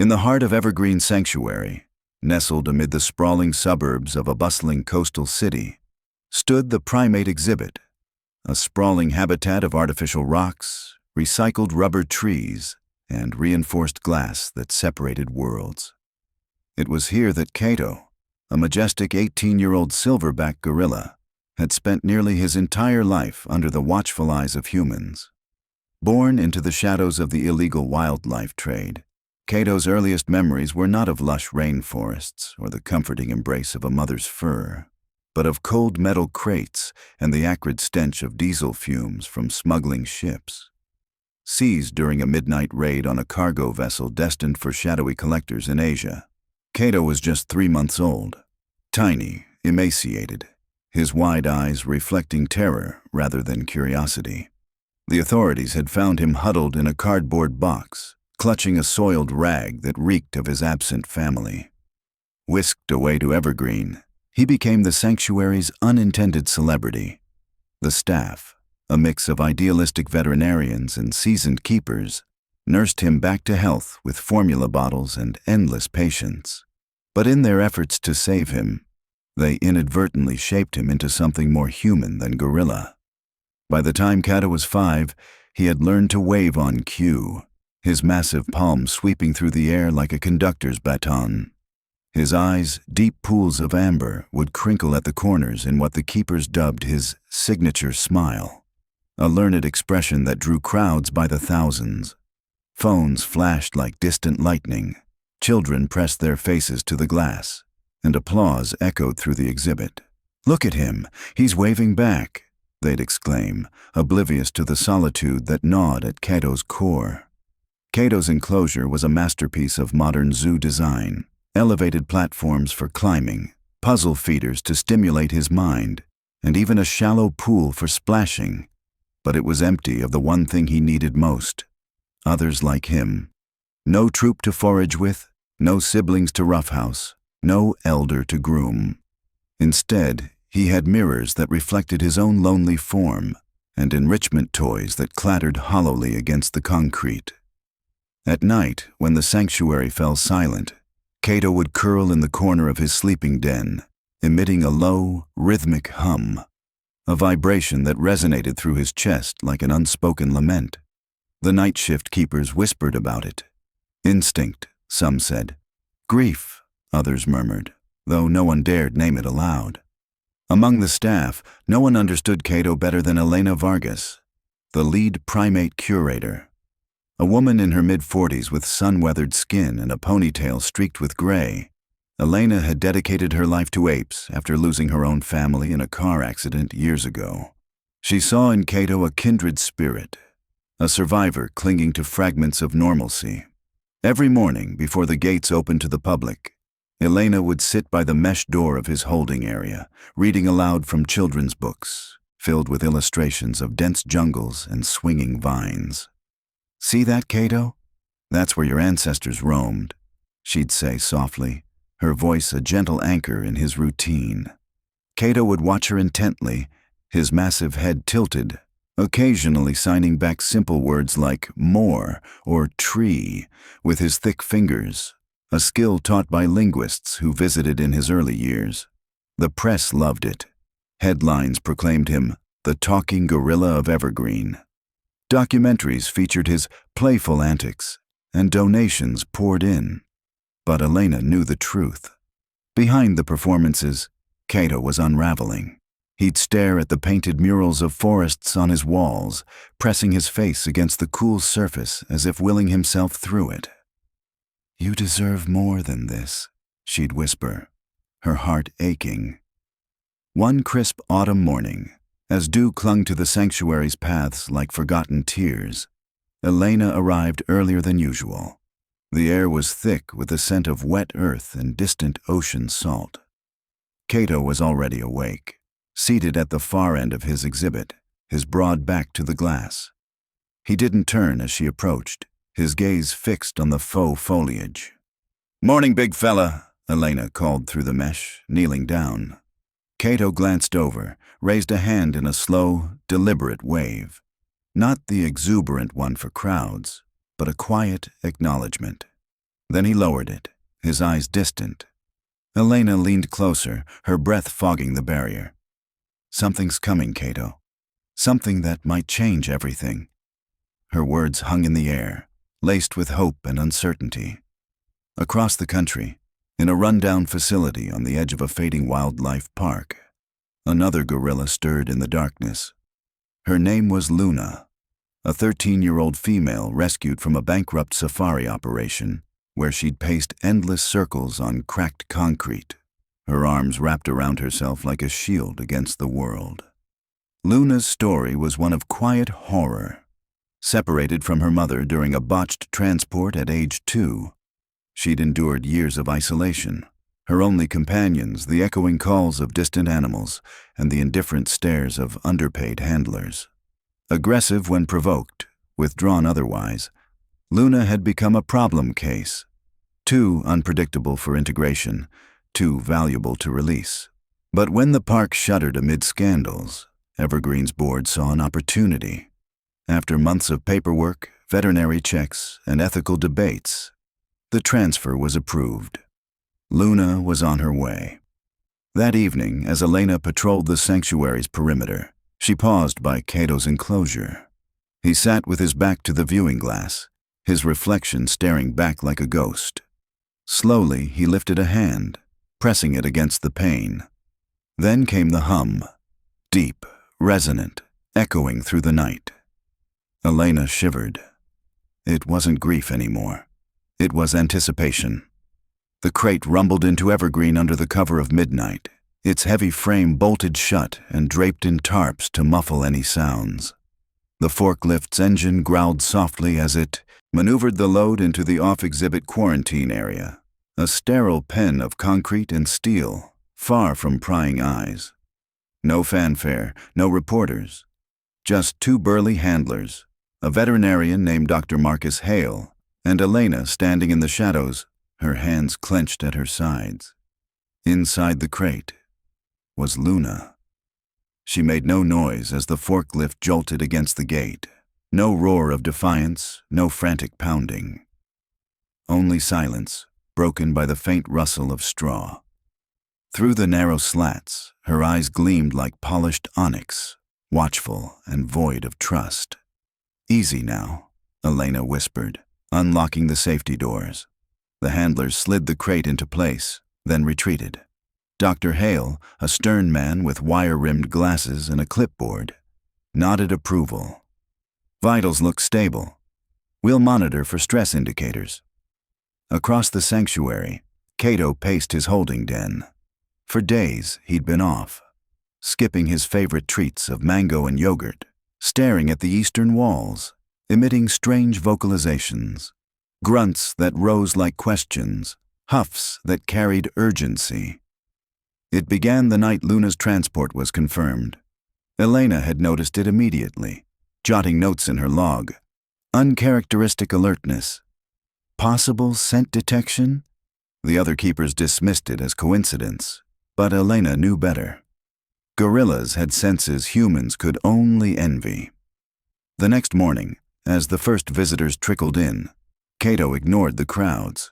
In the heart of Evergreen Sanctuary, nestled amid the sprawling suburbs of a bustling coastal city, stood the primate exhibit, a sprawling habitat of artificial rocks, recycled rubber trees, and reinforced glass that separated worlds. It was here that Kato, a majestic 18-year-old silverback gorilla, had spent nearly his entire life under the watchful eyes of humans. Born into the shadows of the illegal wildlife trade, Kato's earliest memories were not of lush rainforests or the comforting embrace of a mother's fur, but of cold metal crates and the acrid stench of diesel fumes from smuggling ships. Seized during a midnight raid on a cargo vessel destined for shadowy collectors in Asia, Kato was just 3 months old, tiny, emaciated, his wide eyes reflecting terror rather than curiosity. The authorities had found him huddled in a cardboard box, clutching a soiled rag that reeked of his absent family. Whisked away to Evergreen, he became the sanctuary's unintended celebrity. The staff, a mix of idealistic veterinarians and seasoned keepers, nursed him back to health with formula bottles and endless patience. But in their efforts to save him, they inadvertently shaped him into something more human than gorilla. By the time Kato was 5, he had learned to wave on cue, his massive palm sweeping through the air like a conductor's baton. His eyes, deep pools of amber, would crinkle at the corners in what the keepers dubbed his signature smile, a learned expression that drew crowds by the thousands. Phones flashed like distant lightning, children pressed their faces to the glass, and applause echoed through the exhibit. "Look at him, he's waving back," they'd exclaim, oblivious to the solitude that gnawed at Kato's core. Kato's enclosure was a masterpiece of modern zoo design, elevated platforms for climbing, puzzle feeders to stimulate his mind, and even a shallow pool for splashing. But it was empty of the one thing he needed most: others like him. No troop to forage with, no siblings to roughhouse, no elder to groom. Instead, he had mirrors that reflected his own lonely form and enrichment toys that clattered hollowly against the concrete. At night, when the sanctuary fell silent, Kato would curl in the corner of his sleeping den, emitting a low, rhythmic hum, a vibration that resonated through his chest like an unspoken lament. The night shift keepers whispered about it. Instinct, some said. Grief, others murmured, though no one dared name it aloud. Among the staff, no one understood Kato better than Elena Vargas, the lead primate curator. A woman in her mid-40s with sun-weathered skin and a ponytail streaked with gray, Elena had dedicated her life to apes after losing her own family in a car accident years ago. She saw in Kato a kindred spirit, a survivor clinging to fragments of normalcy. Every morning, before the gates opened to the public, Elena would sit by the mesh door of his holding area, reading aloud from children's books, filled with illustrations of dense jungles and swinging vines. "See that, Kato? That's where your ancestors roamed," she'd say softly, her voice a gentle anchor in his routine. Kato would watch her intently, his massive head tilted, occasionally signing back simple words like more or tree with his thick fingers, a skill taught by linguists who visited in his early years. The press loved it. Headlines proclaimed him the talking gorilla of Evergreen. Documentaries featured his playful antics, and donations poured in. But Elena knew the truth. Behind the performances, Kato was unraveling. He'd stare at the painted murals of forests on his walls, pressing his face against the cool surface as if willing himself through it. "You deserve more than this," she'd whisper, her heart aching. One crisp autumn morning, as dew clung to the sanctuary's paths like forgotten tears, Elena arrived earlier than usual. The air was thick with the scent of wet earth and distant ocean salt. Kato was already awake, seated at the far end of his exhibit, his broad back to the glass. He didn't turn as she approached, his gaze fixed on the faux foliage. "Morning, big fella," Elena called through the mesh, kneeling down. Kato glanced over, raised a hand in a slow, deliberate wave. Not the exuberant one for crowds, but a quiet acknowledgement. Then he lowered it, his eyes distant. Elena leaned closer, her breath fogging the barrier. "Something's coming, Kato. Something that might change everything." Her words hung in the air, laced with hope and uncertainty. Across the country, in a rundown facility on the edge of a fading wildlife park, another gorilla stirred in the darkness. Her name was Luna, a 13-year-old female rescued from a bankrupt safari operation where she'd paced endless circles on cracked concrete, her arms wrapped around herself like a shield against the world. Luna's story was one of quiet horror. Separated from her mother during a botched transport at age 2, she'd endured years of isolation, her only companions the echoing calls of distant animals and the indifferent stares of underpaid handlers. Aggressive when provoked, withdrawn otherwise, Luna had become a problem case, too unpredictable for integration, too valuable to release. But when the park shuttered amid scandals, Evergreen's board saw an opportunity. After months of paperwork, veterinary checks, and ethical debates, the transfer was approved. Luna was on her way. That evening, as Elena patrolled the sanctuary's perimeter, she paused by Kato's enclosure. He sat with his back to the viewing glass, his reflection staring back like a ghost. Slowly, he lifted a hand, pressing it against the pane. Then came the hum, deep, resonant, echoing through the night. Elena shivered. It wasn't grief anymore. It was anticipation. The crate rumbled into Evergreen under the cover of midnight, its heavy frame bolted shut and draped in tarps to muffle any sounds. The forklift's engine growled softly as it maneuvered the load into the off-exhibit quarantine area, a sterile pen of concrete and steel, far from prying eyes. No fanfare, no reporters. Just 2 burly handlers, a veterinarian named Dr. Marcus Hale, and Elena standing in the shadows, her hands clenched at her sides. Inside the crate was Luna. She made no noise as the forklift jolted against the gate. No roar of defiance, no frantic pounding. Only silence, broken by the faint rustle of straw. Through the narrow slats, her eyes gleamed like polished onyx, watchful and void of trust. "Easy now," Elena whispered, unlocking the safety doors. The handlers slid the crate into place, then retreated. Dr. Hale, a stern man with wire-rimmed glasses and a clipboard, nodded approval. "Vitals look stable. We'll monitor for stress indicators." Across the sanctuary, Kato paced his holding den. For days, he'd been off, skipping his favorite treats of mango and yogurt, staring at the eastern walls, emitting strange vocalizations, grunts that rose like questions, huffs that carried urgency. It began the night Luna's transport was confirmed. Elena had noticed it immediately, jotting notes in her log. Uncharacteristic alertness. Possible scent detection? The other keepers dismissed it as coincidence, but Elena knew better. Gorillas had senses humans could only envy. The next morning, as the first visitors trickled in, Kato ignored the crowds.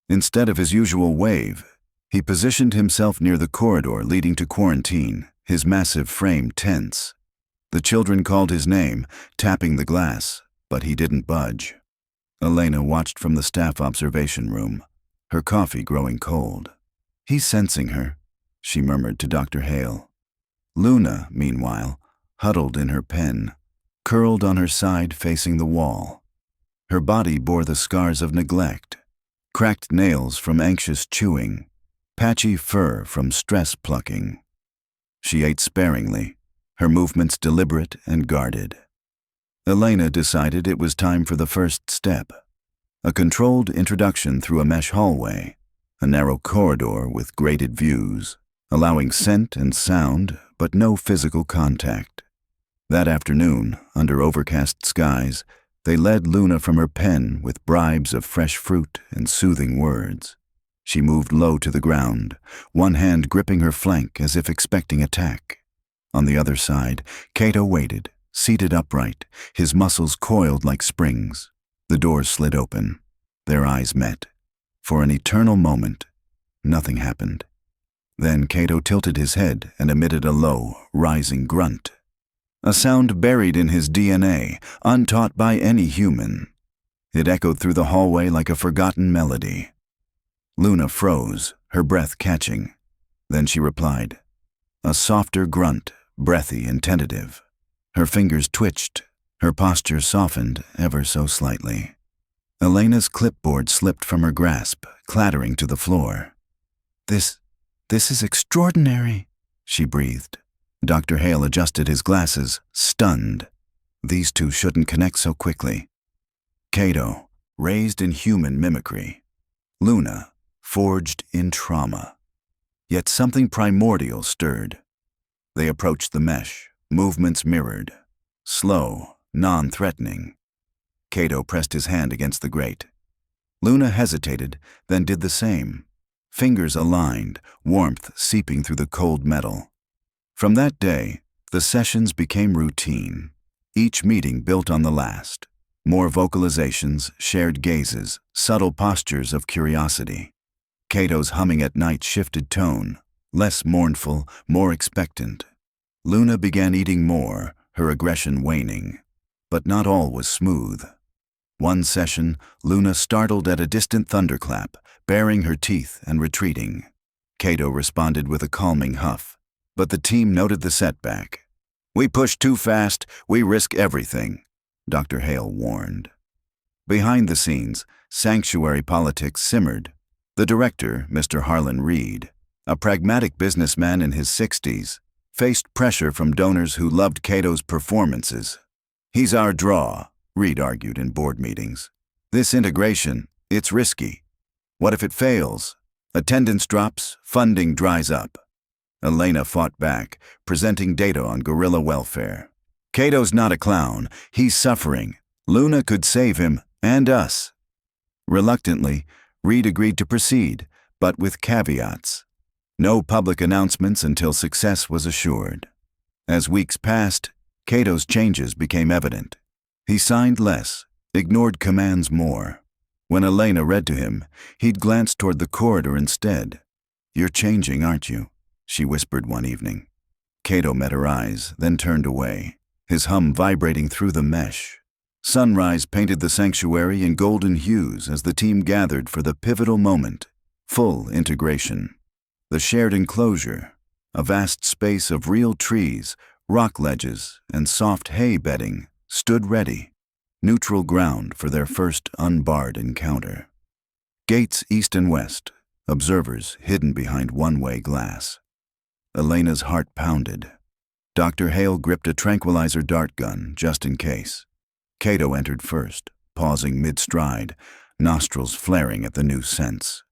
Instead of his usual wave, he positioned himself near the corridor leading to quarantine, his massive frame tense. The children called his name, tapping the glass, but he didn't budge. Elena watched from the staff observation room, her coffee growing cold. "He's sensing her," she murmured to Dr. Hale. Luna, meanwhile, huddled in her pen, curled on her side facing the wall. Her body bore the scars of neglect, cracked nails from anxious chewing, patchy fur from stress plucking. She ate sparingly, her movements deliberate and guarded. Elena decided it was time for the first step, a controlled introduction through a mesh hallway, a narrow corridor with graded views, allowing scent and sound but no physical contact. That afternoon, under overcast skies, they led Luna from her pen with bribes of fresh fruit and soothing words. She moved low to the ground, one hand gripping her flank as if expecting attack. On the other side, Kato waited, seated upright, his muscles coiled like springs. The doors slid open. Their eyes met, For an eternal moment, nothing happened. Then Kato tilted his head and emitted a low, rising grunt. A sound buried in his DNA, untaught by any human. It echoed through the hallway like a forgotten melody. Luna froze, her breath catching. Then she replied. A softer grunt, breathy and tentative. Her fingers twitched, her posture softened ever so slightly. Elena's clipboard slipped from her grasp, clattering to the floor. This is extraordinary, she breathed. Dr. Hale adjusted his glasses, stunned. These two shouldn't connect so quickly. Kato, raised in human mimicry. Luna, forged in trauma. Yet something primordial stirred. They approached the mesh, movements mirrored. Slow, non-threatening. Kato pressed his hand against the grate. Luna hesitated, then did the same. Fingers aligned, warmth seeping through the cold metal. From that day, the sessions became routine. Each meeting built on the last. More vocalizations, shared gazes, subtle postures of curiosity. Kato's humming at night shifted tone, less mournful, more expectant. Luna began eating more, her aggression waning. But not all was smooth. One session, Luna startled at a distant thunderclap, baring her teeth and retreating. Kato responded with a calming huff, but the team noted the setback. We push too fast, we risk everything, Dr. Hale warned. Behind the scenes, sanctuary politics simmered. The director, Mr. Harlan Reed, a pragmatic businessman in his 60s, faced pressure from donors who loved Kato's performances. He's our draw, Reed argued in board meetings. This integration, it's risky. What if it fails? Attendance drops, funding dries up. Elena fought back, presenting data on guerrilla welfare. Kato's not a clown, he's suffering. Luna could save him, and us. Reluctantly, Reed agreed to proceed, but with caveats. No public announcements until success was assured. As weeks passed, Kato's changes became evident. He signed less, ignored commands more. When Elena read to him, he'd glance toward the corridor instead. You're changing, aren't you? She whispered one evening. Kato met her eyes, then turned away, his hum vibrating through the mesh. Sunrise painted the sanctuary in golden hues as the team gathered for the pivotal moment, full integration. The shared enclosure, a vast space of real trees, rock ledges, and soft hay bedding, stood ready, neutral ground for their first unbarred encounter. Gates east and west, observers hidden behind one-way glass. Elena's heart pounded. Dr. Hale gripped a tranquilizer dart gun just in case. Kato entered first, pausing mid-stride, nostrils flaring at the new scents.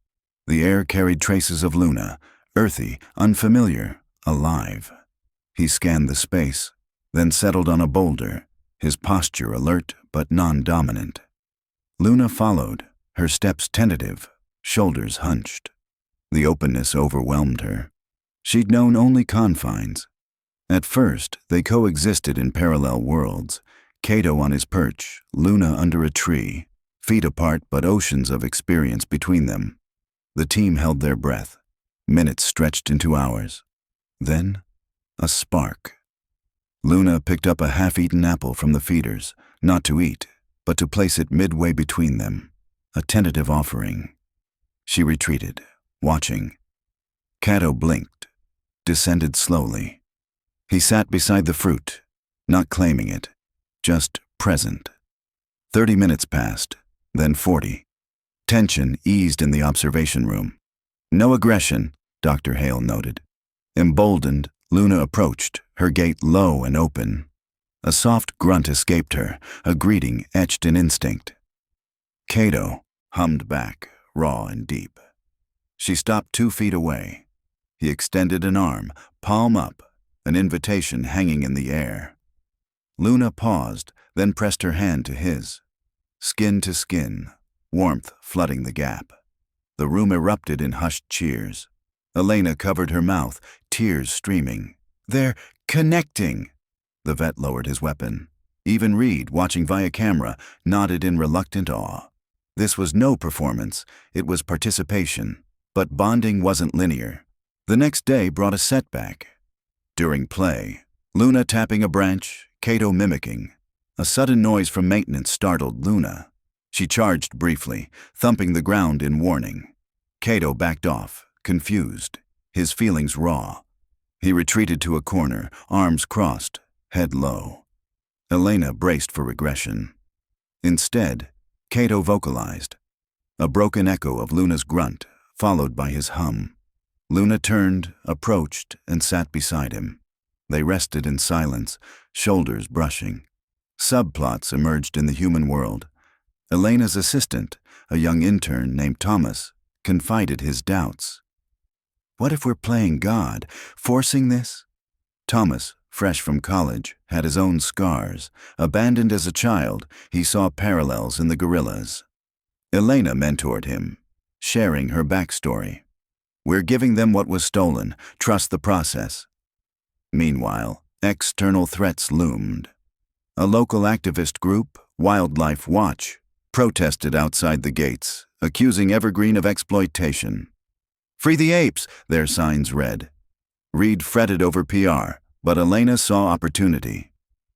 The air carried traces of Luna, earthy, unfamiliar, alive. He scanned the space, then settled on a boulder, his posture alert but non-dominant. Luna followed, her steps tentative, shoulders hunched. The openness overwhelmed her. She'd known only confines. At first, they coexisted in parallel worlds, Kato on his perch, Luna under a tree, feet apart but oceans of experience between them. The team held their breath. Minutes stretched into hours. Then, a spark. Luna picked up a half-eaten apple from the feeders, not to eat, but to place it midway between them, a tentative offering. She retreated, watching. Kato blinked, descended slowly. He sat beside the fruit, not claiming it, just present. 30 minutes passed, then 40. Tension eased in the observation room. No aggression, Dr. Hale noted. Emboldened, Luna approached, her gate low and open. A soft grunt escaped her, a greeting etched in instinct. Kato hummed back, raw and deep. She stopped 2 feet away. He extended an arm, palm up, an invitation hanging in the air. Luna paused, then pressed her hand to his. Skin to skin, warmth flooding the gap. The room erupted in hushed cheers. Elena covered her mouth, tears streaming. They're connecting! The vet lowered his weapon. Even Reed, watching via camera, nodded in reluctant awe. This was no performance, it was participation. But bonding wasn't linear. The next day brought a setback. During play, Luna tapping a branch, Kato mimicking. A sudden noise from maintenance startled Luna. She charged briefly, thumping the ground in warning. Kato backed off, confused, his feelings raw. He retreated to a corner, arms crossed, head low. Elena braced for regression. Instead, Kato vocalized, a broken echo of Luna's grunt, followed by his hum. Luna turned, approached, and sat beside him. They rested in silence, shoulders brushing. Subplots emerged in the human world. Elena's assistant, a young intern named Thomas, confided his doubts. What if we're playing God, forcing this? Thomas, fresh from college, had his own scars. Abandoned as a child, he saw parallels in the guerrillas. Elena mentored him, sharing her backstory. We're giving them what was stolen, trust the process. Meanwhile, external threats loomed. A local activist group, Wildlife Watch, protested outside the gates, accusing Evergreen of exploitation. Free the apes, their signs read. Reed fretted over PR, but Elena saw opportunity.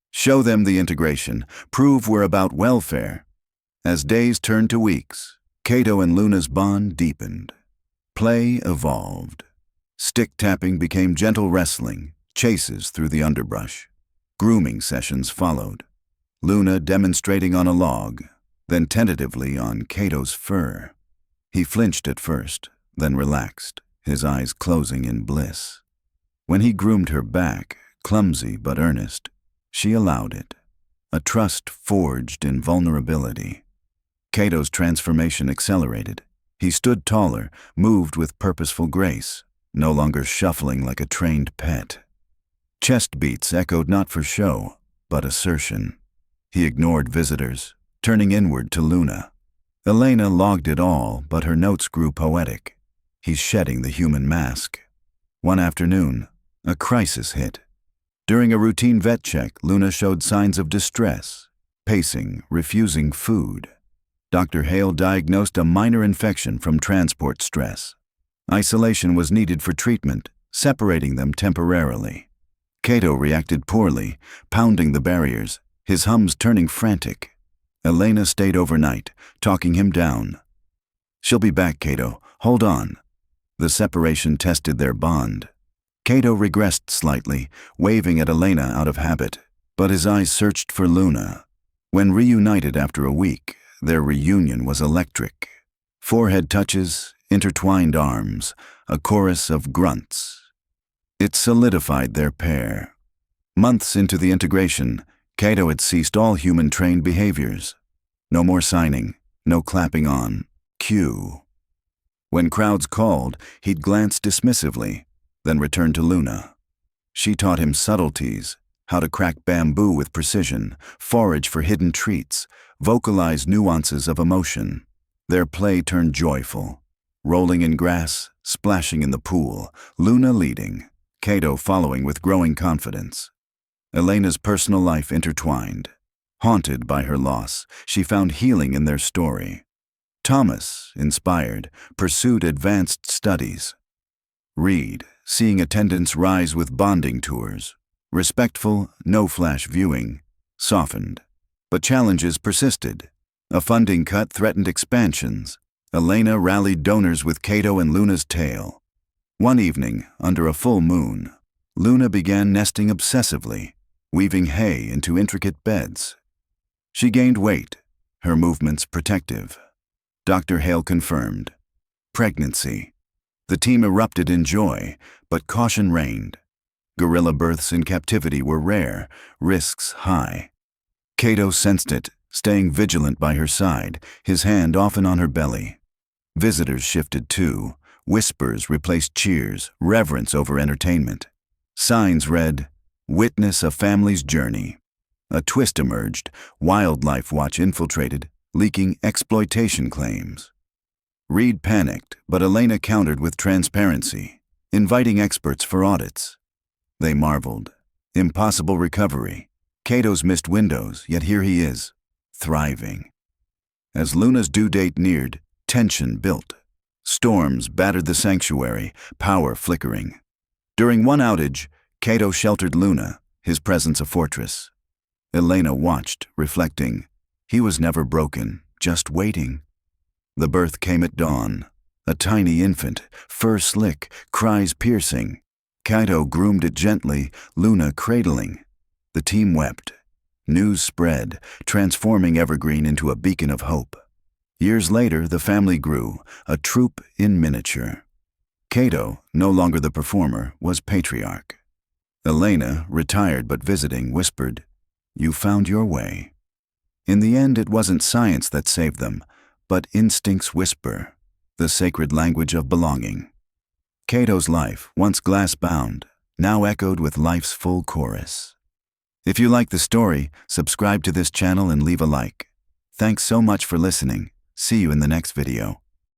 Show them the integration, prove we're about welfare. As days turned to weeks, Kato and Luna's bond deepened. Play evolved. Stick tapping became gentle wrestling, chases through the underbrush. Grooming sessions followed. Luna demonstrating on a log, then tentatively on Kato's fur. He flinched at first, then relaxed, his eyes closing in bliss. When he groomed her back, clumsy but earnest, she allowed it. A trust forged in vulnerability. Kato's transformation accelerated. He stood taller, moved with purposeful grace, no longer shuffling like a trained pet. Chest beats echoed not for show, but assertion. He ignored visitors, turning inward to Luna. Elena logged it all, but her notes grew poetic. He's shedding the human mask. One afternoon, a crisis hit. During a routine vet check, Luna showed signs of distress, pacing, refusing food. Dr. Hale diagnosed a minor infection from transport stress. Isolation was needed for treatment, separating them temporarily. Kato reacted poorly, pounding the barriers, his hums turning frantic. Elena stayed overnight, talking him down. She'll be back, Kato. Hold on. The separation tested their bond. Kato regressed slightly, waving at Elena out of habit, but his eyes searched for Luna. When reunited after a week, their reunion was electric. Forehead touches, intertwined arms, a chorus of grunts. It solidified their pair. Months into the integration, Kato had ceased all human-trained behaviors. No more signing, no clapping on. Cue. When crowds called, he'd glance dismissively, then return to Luna. She taught him subtleties, how to crack bamboo with precision, forage for hidden treats, vocalize nuances of emotion. Their play turned joyful. Rolling in grass, splashing in the pool, Luna leading, Kato following with growing confidence. Elena's personal life intertwined. Haunted by her loss, she found healing in their story. Thomas, inspired, pursued advanced studies. Reed, seeing attendance rise with bonding tours. Respectful, no-flash viewing, softened. But challenges persisted. A funding cut threatened expansions. Elena rallied donors with Kato and Luna's tail. One evening, under a full moon, Luna began nesting obsessively, weaving hay into intricate beds. She gained weight, her movements protective. Dr. Hale confirmed. Pregnancy. The team erupted in joy, but caution reigned. Gorilla births in captivity were rare, risks high. Kato sensed it, staying vigilant by her side, his hand often on her belly. Visitors shifted too. Whispers replaced cheers, reverence over entertainment. Signs read, "Witness a family's journey." A twist emerged. Wildlife Watch infiltrated, leaking exploitation claims. Reed panicked, but Elena countered with transparency, inviting experts for audits. They marveled. Impossible recovery. Kato's missed windows, yet here he is, thriving. As Luna's due date neared, tension built. Storms battered the sanctuary, power flickering. During one outage, Kato sheltered Luna, his presence a fortress. Elena watched, reflecting. He was never broken, just waiting. The birth came at dawn. A tiny infant, fur slick, cries piercing. Kato groomed it gently, Luna cradling. The team wept. News spread, transforming Evergreen into a beacon of hope. Years later, the family grew, a troop in miniature. Kato, no longer the performer, was patriarch. Elena, retired but visiting, whispered, "You found your way." In the end, it wasn't science that saved them, but instinct's whisper, the sacred language of belonging. Kato's life, once glass-bound, now echoed with life's full chorus. If you like the story, subscribe to this channel and leave a like. Thanks so much for listening. See you in the next video.